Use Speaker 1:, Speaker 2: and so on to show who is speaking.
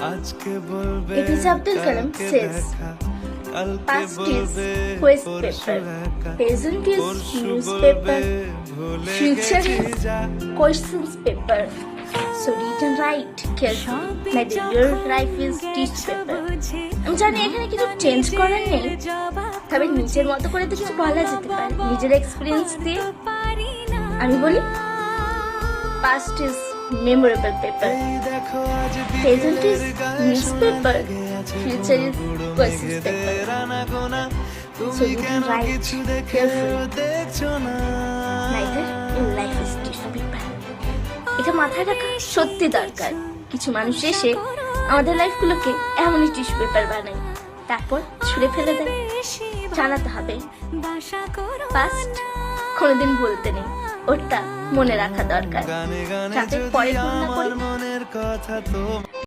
Speaker 1: APJ Abdul Kalam says, past is waste paper, present is newspaper, future is questions paper. So read and write carefully. My dear, your life is teach paper. আমি জানি এখানে কিছু change করার নেই, তবে নিজের মতো করে তো কিছু বলা যেতে পারে নিজের এক্সপিরিয়েন্স দিয়ে। আমি বলি, past is memorable paper, present is newspaper, future is questions paper. So you can write carefully. Neither your life is tissue paper. এটা মাথায় রাখা সত্যি দরকার। কিছু মানুষ এসে আমাদের লাইফগুলোকে এমনই টিস্যু পেপার বানায়, তারপর ছুঁড়ে ফেলে দেয়। জানাতে হবে পাস্ট কোনোদিন ভুলতে নেই, ওটা মনে রাখা দরকার, যাতে পরে ভুল না করি।